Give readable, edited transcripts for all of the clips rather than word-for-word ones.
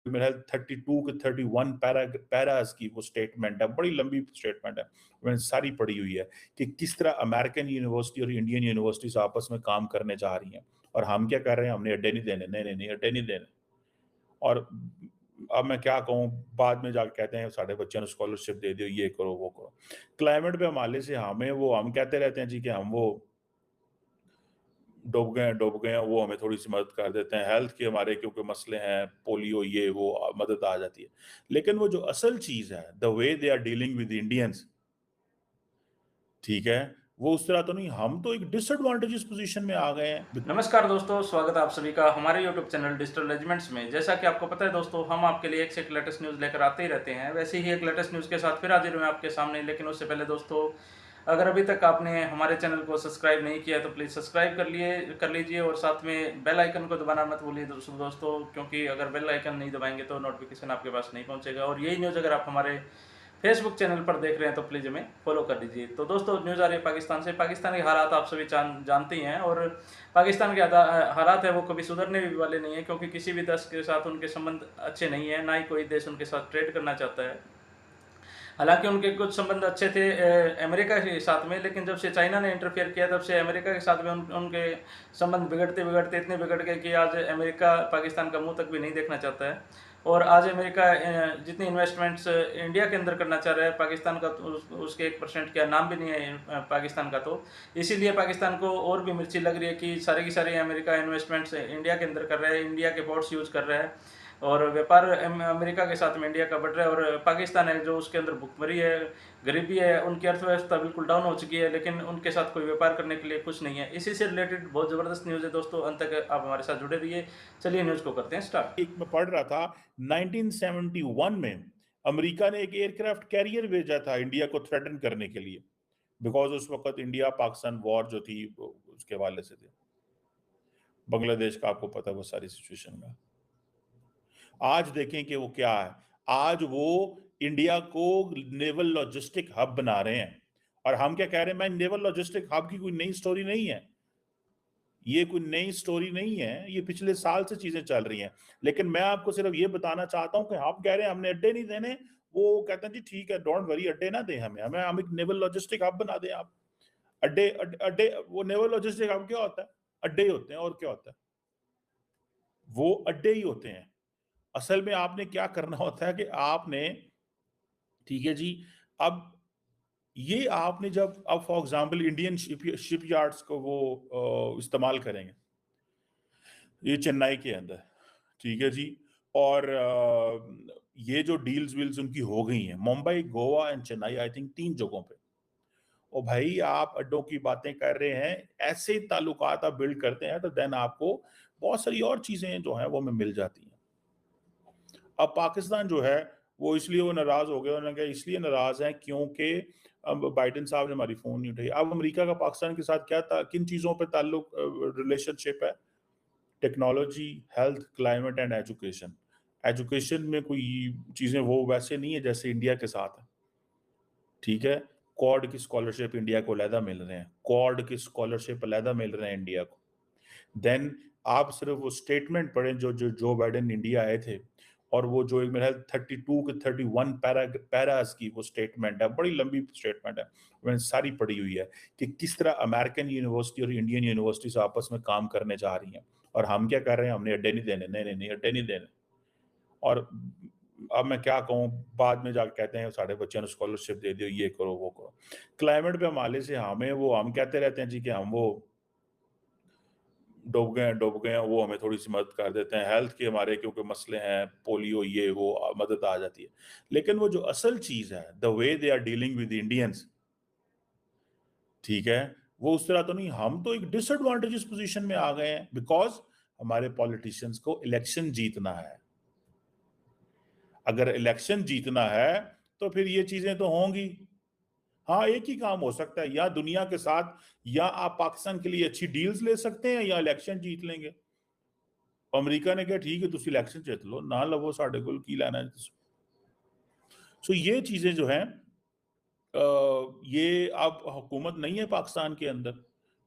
मेरा 32 के 31 पैरास की वो स्टेटमेंट है, बड़ी लंबी स्टेटमेंट है, मैंने सारी पढ़ी हुई है कि किस तरह अमेरिकन यूनिवर्सिटी और इंडियन यूनिवर्सिटीज आपस में काम करने जा रही हैं और हम क्या कर रहे हैं, हमने अड्डे नहीं देने, नहीं अड्डे नहीं देने। और अब मैं क्या कहूँ, बाद में जाके कहते हैं साढ़े बच्चों ने स्कॉलरशिप दे दियो, ये करो वो करो। क्लाइमेट पे हमारे से हम कहते रहते हैं जी कि हम वो डूब गए हैं, वो हमें थोड़ी सी मदद कर देते हैं, हेल्थ के हमारे क्योंकि मसले हैं, पोलियो ये वो मदद आ जाती है। लेकिन वो जो असल चीज है, the way they are dealing with Indians, ठीक है, वो उस तरह तो नहीं। हम तो एक डिसएडवांटेजेस पोजीशन में आ गए हैं। नमस्कार दोस्तों, स्वागत है आप सभी का हमारे YouTube चैनल डिजिटल रेजिमेंट्स में। जैसा कि आपको पता है दोस्तों, हम आपके लिए एक से एक लेटेस्ट न्यूज़ लेकर आते ही रहते हैं। वैसे ही एक लेटेस्ट न्यूज़ के साथ फिर हाजिर हुए आपके सामने। लेकिन उससे पहले दोस्तों, अगर अभी तक आपने हमारे चैनल को सब्सक्राइब नहीं किया तो प्लीज़ सब्सक्राइब कर लीजिए और साथ में बेल आइकन को दबाना मत भूलिए दोस्तों, क्योंकि अगर बेल आइकन नहीं दबाएंगे तो नोटिफिकेशन आपके पास नहीं पहुंचेगा। और यही न्यूज़ अगर आप हमारे फेसबुक चैनल पर देख रहे हैं तो प्लीज़ हमें फॉलो कर दीजिए। तो दोस्तों, न्यूज़ आ रही है पाकिस्तान से। पाकिस्तान के हालात आप सभी जानते ही हैं, और पाकिस्तान के हालात है वो कभी सुधरने भी वाले नहीं है, क्योंकि किसी भी देश के साथ उनके संबंध अच्छे नहीं है, ना ही कोई देश उनके साथ ट्रेड करना चाहता है। हालांकि उनके कुछ संबंध अच्छे थे अमेरिका के साथ में, लेकिन जब से चाइना ने इंटरफेयर किया तब से अमेरिका के साथ में उनके संबंध बिगड़ते बिगड़ते इतने बिगड़ गए कि आज अमेरिका पाकिस्तान का मुंह तक भी नहीं देखना चाहता है। और आज अमेरिका जितनी इन्वेस्टमेंट्स इंडिया के अंदर करना चाह रहा है, पाकिस्तान का तो उसके 1% का नाम भी नहीं है पाकिस्तान का। तो इसीलिए पाकिस्तान को और भी मिर्ची लग रही है कि सारे की सारे अमेरिका इन्वेस्टमेंट्स इंडिया के अंदर कर रहा है, इंडिया के पोर्ट्स यूज़ कर रहा है, और व्यापार अमेरिका के साथ में इंडिया का बढ़ रहा है। और पाकिस्तान है जो उसके अंदर भुखमरी है, गरीबी है, उनकी अर्थव्यवस्था बिल्कुल डाउन हो चुकी है, लेकिन उनके साथ कोई व्यापार करने के लिए कुछ नहीं है। इसी से रिलेटेड बहुत ज़बरदस्त न्यूज़ है दोस्तों, अंत तक आप हमारे साथ जुड़े रहिए। चलिए न्यूज़ को करते हैं स्टार्ट। एक मैं पढ़ रहा था, 1971 में अमेरिका ने एक एयरक्राफ्ट कैरियर भेजा था इंडिया को थ्रेटन करने के लिए, बिकॉज उस वक्त इंडिया पाकिस्तान वॉर जो थी उसके हवाले से थे, बांग्लादेश का आपको पता है वो सारी सिचुएशन का। आज देखें कि वो क्या है। आज वो इंडिया को नेवल लॉजिस्टिक हब बना रहे हैं। और हम क्या कह रहे हैं, मैं नेवल लॉजिस्टिक हब की कोई नई स्टोरी नहीं है, ये कोई नई स्टोरी नहीं है, ये पिछले साल से चीजें चल रही हैं। लेकिन मैं आपको सिर्फ ये बताना चाहता हूं कि आप कह रहे हैं हमने अड्डे नहीं देने, वो कहते हैं जी ठीक है, डोंट वरी, अड्डे ना दें हमें हमें हम एक नेवल लॉजिस्टिक हब बना दें आप। अड्डे वो नेवल लॉजिस्टिक हब क्या होता है? अड्डे ही होते हैं, और क्या होता है? वो अड्डे ही होते हैं। असल में आपने क्या करना होता है कि आपने, ठीक है जी, अब ये आपने जब, अब for example Indian ship yards को वो इस्तेमाल करेंगे, ये चेन्नई के अंदर, ठीक है जी। और ये जो डील्स वील्स उनकी हो गई हैं Mumbai, Goa and Chennai, I think 3 जगहों पे। और भाई आप अड्डों की बातें कर रहे हैं, ऐसे ताल्लुकात आप बिल्ड करते हैं तो देन आपको बहुत सारी और चीजें जो हैं वो हमें मिल जाती हैं। अब पाकिस्तान जो है वो इसलिए वो नाराज हो गए, उन्होंने कहा इसलिए नाराज है क्योंकि अब बाइडेन साहब ने हमारी फोन नहीं उठाई। अब अमेरिका का पाकिस्तान के साथ क्या किन चीजों पे ताल्लुक, रिलेशनशिप है? Technology, health, climate and education. Education में कोई चीजें वो वैसे नहीं है जैसे इंडिया के साथ है, ठीक है। क्वाड की स्कॉलरशिप इंडिया को अलहदा मिल रहे हैं, क्वाड की स्कॉलरशिप अलहदा मिल रहे हैं इंडिया को। देन आप सिर्फ वो स्टेटमेंट पढ़ें जो जो जो बाइडेन इंडिया आए थे, और वो जो एक मेरा 32 के 31 पैरास की वो स्टेटमेंट है, बड़ी लंबी स्टेटमेंट है, मैंने सारी पढ़ी हुई है कि किस तरह अमेरिकन यूनिवर्सिटी और इंडियन यूनिवर्सिटीज आपस में काम करने जा रही हैं और हम क्या कर रहे हैं, हमने अड्डे नहीं देने, नहीं अड्डे नहीं देने। और अब मैं क्या कहूँ, बाद में जाके कहते हैं साढ़े बच्चों ने स्कॉलरशिप दे दियो, ये करो वो करो। क्लाइमेट पे हमारे से हम कहते रहते हैं जी कि हम वो डूब गए हैं, वो हमें थोड़ी सी मदद कर देते हैं, हेल्थ के हमारे क्योंकि मसले हैं, पोलियो ये वो मदद आ जाती है। लेकिन वो जो असल चीज है, the way they are dealing with Indians, ठीक है, वो उस तरह तो नहीं। हम तो एक डिसएडवांटेजेस पोजीशन में आ गए हैं, बिकॉज हमारे पॉलिटिशियंस को इलेक्शन जीतना है। अगर इलेक्शन जीतना है तो फिर ये चीजें तो होंगी। हाँ, एक ही काम हो सकता है, या दुनिया के साथ, या आप पाकिस्तान के लिए अच्छी डील्स ले सकते हैं, या इलेक्शन जीत लेंगे। अमेरिका ने कहा ठीक है तुम इलेक्शन जीत लो, ना लवो साढ़े को की लेना है। सो ये चीजें जो हैं, ये अब हुकूमत नहीं है पाकिस्तान के अंदर,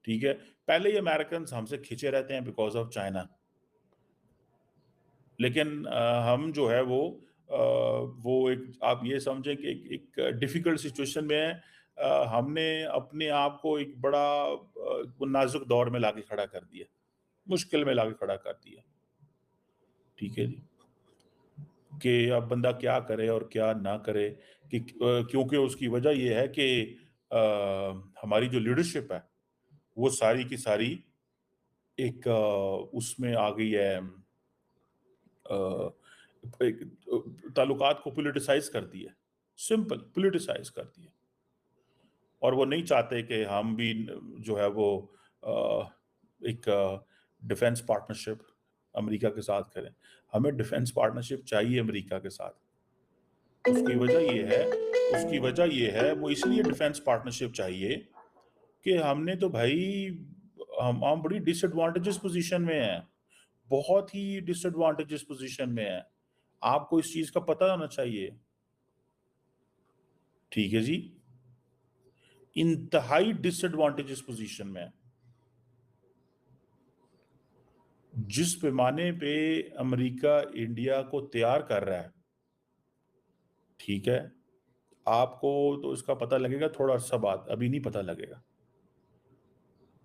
ठीक है। पहले ही अमेरिकन हमसे खिंचे रहते हैं बिकॉज ऑफ चाइना। लेकिन हम जो है वो एक, आप ये समझें कि एक डिफिकल्ट सिचुएशन में है। हमने अपने आप को एक बड़ा नाजुक दौर में लाके खड़ा कर दिया, मुश्किल में लाके खड़ा कर दिया। ठीक है जी, कि अब बंदा क्या करे और क्या ना करे, कि क्योंकि उसकी वजह ये है कि हमारी जो लीडरशिप है वो सारी की सारी एक उसमें आ गई है, एक ताल्लुकात को पोलिटिसाइज कर दिया, सिंपल पोलिटिसाइज कर दिया। और वो नहीं चाहते कि हम भी जो है वो एक डिफेंस पार्टनरशिप अमेरिका के साथ करें। हमें डिफेंस पार्टनरशिप चाहिए अमेरिका के साथ। उसकी वजह ये है, वो इसलिए डिफेंस पार्टनरशिप चाहिए कि हमने तो भाई, हम बड़ी डिसएडवांटेजेस पोजीशन में हैं, बहुत ही डिसएडवांटेजेस पोजीशन में हैं। आपको इस चीज का पता होना चाहिए। ठीक है जी, इंतहाई डिसएडवांटेजेस पोजीशन में है। जिस पैमाने पे अमेरिका इंडिया को तैयार कर रहा है, ठीक है, आपको तो इसका पता लगेगा थोड़ा अरसा बाद, अभी नहीं पता लगेगा।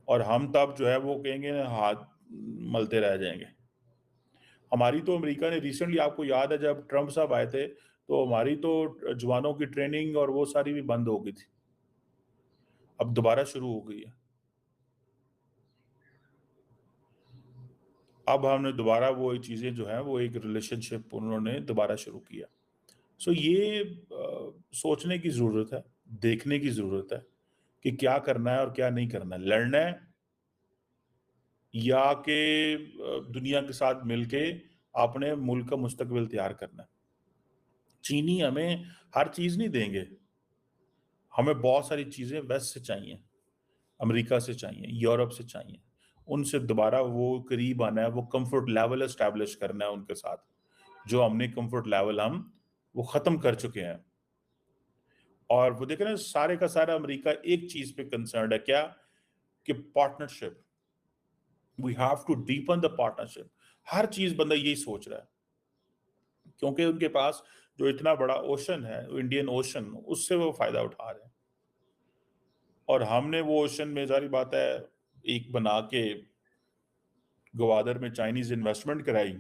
और हम तब जो है वो कहेंगे हाथ मलते रह जाएंगे। हमारी तो अमेरिका ने रिसेंटली, आपको याद है जब ट्रंप साहब आए थे, तो हमारी तो जवानों की ट्रेनिंग और वो सारी भी बंद हो गई थी, अब दोबारा शुरू हो गई है। अब हमने दोबारा वो चीज़ें जो हैं वो एक रिलेशनशिप उन्होंने दोबारा शुरू किया। सो ये सोचने की ज़रूरत है, देखने की ज़रूरत है कि क्या करना है और क्या नहीं करना है, लड़ना है या कि दुनिया के साथ मिलके अपने मुल्क का मुस्तकबिल तैयार करना है। चीनी हमें हर चीज़ नहीं देंगे, हमें बहुत सारी चीज़ें वेस्ट से चाहिए, अमेरिका से चाहिए, यूरोप से चाहिए। उनसे दोबारा वो करीब आना है, वो कंफर्ट लेवल एस्टैब्लिश करना है उनके साथ, जो हमने कंफर्ट लेवल हम वो ख़त्म कर चुके हैं। और वो देखें ना, सारे का सारा अमेरिका एक चीज़ पे कंसर्न्ड है, क्या? कि partnership, we have to deepen the partnership. हर चीज़ बंदा यही सोच रहा है, क्योंकि उनके पास जो इतना बड़ा ओशन है, इंडियन ओशन, उससे वो फ़ायदा उठा रहे हैं। और हमने वो ओशन में, जारी बात है, एक बना के गवादर में चाइनीज इन्वेस्टमेंट कराई,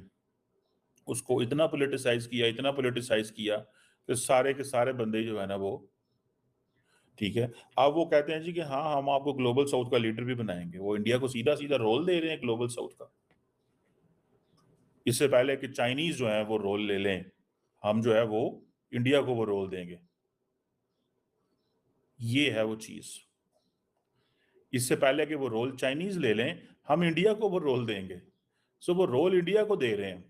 उसको इतना पोलिटिसाइज किया कि सारे के सारे बंदे जो है ना वो, ठीक है, अब वो कहते हैं जी कि हाँ हम आपको ग्लोबल साउथ का लीडर भी बनाएंगे। वो इंडिया को सीधा सीधा रोल दे रहे हैं ग्लोबल साउथ का, इससे पहले कि चाइनीज जो है वो रोल ले लें, हम जो है वो इंडिया को वो रोल देंगे। ये है वो चीज, इससे पहले कि वो रोल चाइनीज ले लें, हम इंडिया को वो रोल देंगे। सो वो रोल इंडिया को दे रहे हैं।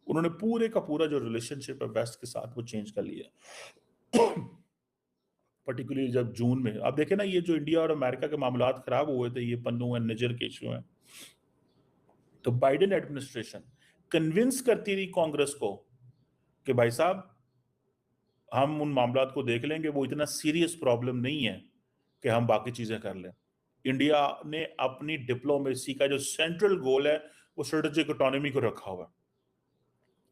उन्होंने पूरे का पूरा जो रिलेशनशिप है वेस्ट के साथ वो चेंज कर लिया। पर्टिकुलरली जब जून में, आप देखें ना, ये जो इंडिया और अमेरिका के मामलात खराब हुए थे, ये पन्नू एंड निजर के इशू हैं, तो बाइडेन एडमिनिस्ट्रेशन कन्विंस करती रही कांग्रेस को कि भाई साहब हम उन मामलात को देख लेंगे, वो इतना सीरियस प्रॉब्लम नहीं है कि हम बाकी चीजें कर लें। इंडिया ने अपनी डिप्लोमेसी का जो सेंट्रल गोल है वो स्ट्रेटेजिक ऑटोनॉमी को रखा हुआ है,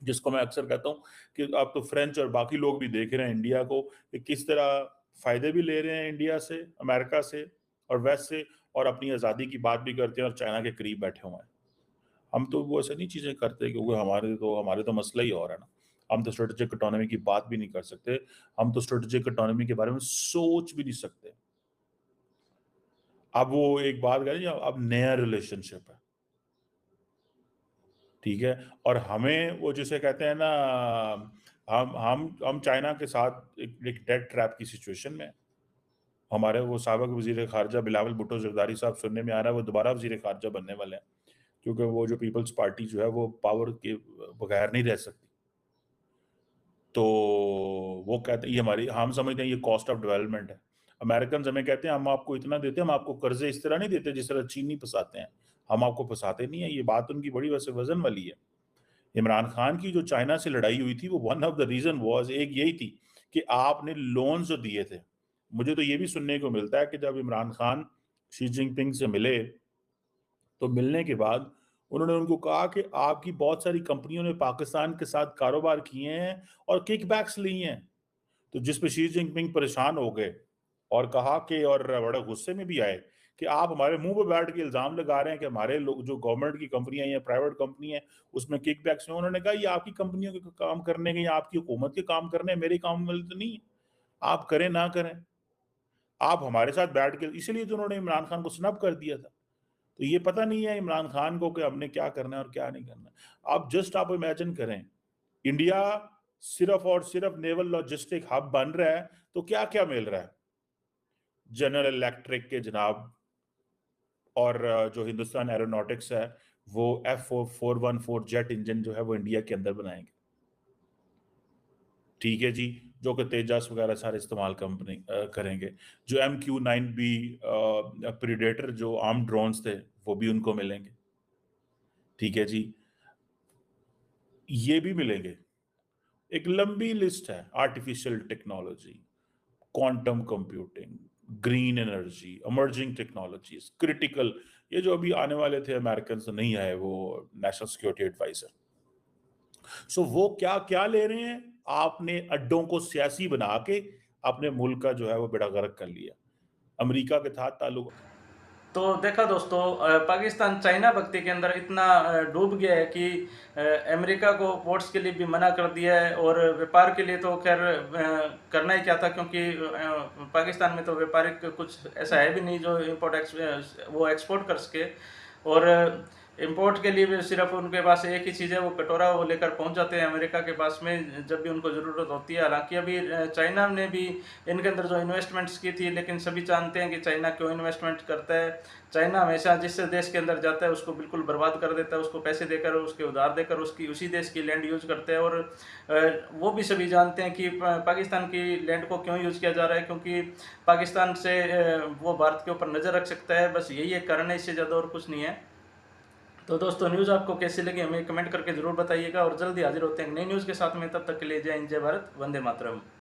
जिसको मैं अक्सर कहता हूं कि अब तो फ्रेंच और बाकी लोग भी देख रहे हैं इंडिया को कि किस तरह फायदे भी ले रहे हैं इंडिया से, अमेरिका से और वेस्ट से, और अपनी आज़ादी की बात भी करते हैं और चाइना के करीब बैठे हुए हैं। हम तो वो ऐसे नहीं चीज़ें करते, क्योंकि हमारे तो मसला ही और है ना। हम तो स्ट्रेटेजिक इकोनॉमी की बात भी नहीं कर सकते, हम तो स्ट्रेटेजिक इकोनॉमी के बारे में सोच भी नहीं सकते। अब वो एक बात करें, अब नया रिलेशनशिप है, ठीक है, और हमें वो जिसे कहते हैं ना, हम चाइना के साथ एक डेट ट्रैप की सिचुएशन में हैं। हमारे वो साबिक वजीर खारजा बिलावल भुट्टो जरदारी साहब, सुनने में आ रहा है वो दोबारा वजीर खारजा बनने वाले हैं, क्योंकि वो जो पीपल्स पार्टी जो है वो पावर के बगैर नहीं रह सकती। तो वो कहते हैं, ये हमारी, हम समझते हैं ये कॉस्ट ऑफ डेवलपमेंट है। अमेरिकन हमें कहते हैं हम आपको इतना देते हैं, हम आपको कर्जे इस तरह नहीं देते जिस तरह चीनी फंसाते हैं, हम आपको फंसाते नहीं है। ये बात उनकी बड़ी वैसे वजन वाली है। इमरान खान की जो चाइना से लड़ाई हुई थी, वो one of the reason was, एक यही थी कि आपने लोन जो दिए थे। मुझे तो ये भी सुनने को मिलता है कि जब इमरान खान शी जिनपिंग से मिले, तो मिलने के बाद उन्होंने उनको कहा कि आपकी बहुत सारी कंपनियों ने पाकिस्तान के साथ कारोबार किए हैं और किकबैक्स लिए हैं। तो जिस पे शी जिनपिंग परेशान हो गए और कहा कि और बड़े गुस्से में भी आए कि आप हमारे मुंह पे बैठ के इल्जाम लगा रहे हैं कि हमारे लोग जो गवर्नमेंट की कंपनियां या प्राइवेट कंपनी है उसमें किकबैक्स हैं। उन्होंने कहा ये आपकी कंपनियों के काम करने के या आपकी हुकूमत के काम करने हैं, मेरे काम में तो नहीं है। आप करें ना करें, आप हमारे साथ बैठ के, इसीलिए तो उन्होंने इमरान खान को स्नब कर दिया था। तो ये पता नहीं है इमरान खान को कि हमने क्या करना है और क्या नहीं करना है। आप इमेजिन करें, इंडिया सिर्फ और सिर्फ नेवल लॉजिस्टिक हब बन रहा है तो क्या क्या मिल रहा है? जनरल इलेक्ट्रिक के जनाब, और जो हिंदुस्तान एरोनॉटिक्स है वो F414 जेट इंजन जो है वो इंडिया के अंदर बनाएंगे। ठीक है जी, जो कि तेजस वगैरह सारे इस्तेमाल कंपनी करेंगे। जो MQ-9B प्रीडेटर जो आर्म ड्रोन्स थे वो भी उनको मिलेंगे। ठीक है जी, ये भी मिलेंगे। एक लंबी लिस्ट है, artificial technology, quantum computing, green energy, emerging technologies, critical, ये जो अभी आने वाले थे अमेरिकन से नहीं आए वो नेशनल सिक्योरिटी एडवाइजर। सो वो क्या क्या ले रहे हैं? आपने अड्डों को सियासी बना के अपने मुल्क का जो है वो बेड़ा गर्क कर लिया। अमेरिका के साथ ताल्लुक, तो देखा दोस्तों, पाकिस्तान चाइना भक्ति के अंदर इतना डूब गया है कि अमेरिका को पोर्ट्स के लिए भी मना कर दिया है, और व्यापार के लिए तो खैर करना ही क्या था, क्योंकि पाकिस्तान में तो व्यापारिक कुछ ऐसा है भी नहीं जो वो एक्सपोर्ट कर सके। और इंपोर्ट के लिए भी सिर्फ उनके पास एक ही चीज़ है, वो कटोरा वो लेकर पहुंच जाते हैं अमेरिका के पास में जब भी उनको ज़रूरत होती है। हालांकि अभी चाइना ने भी इनके अंदर जो इन्वेस्टमेंट्स की थी, लेकिन सभी जानते हैं कि चाइना क्यों इन्वेस्टमेंट करता है। चाइना हमेशा जिस देश के अंदर जाता है उसको बिल्कुल बर्बाद कर देता है, उसको पैसे देकर, उसके उधार देकर उसकी उसी देश की लैंड यूज करते हैं। और वो भी सभी जानते हैं कि पाकिस्तान की लैंड को क्यों यूज किया जा रहा है, क्योंकि पाकिस्तान से वो भारत के ऊपर नज़र रख सकता है। बस यही एक कारण है, इससे ज़्यादा और कुछ नहीं है। तो दोस्तों, न्यूज़ आपको कैसी लगी हमें कमेंट करके जरूर बताइएगा, और जल्दी हाजिर होते हैं नई न्यूज़ के साथ में। तब तक के लिए जय हिंद, जय भारत, वंदे मातरम।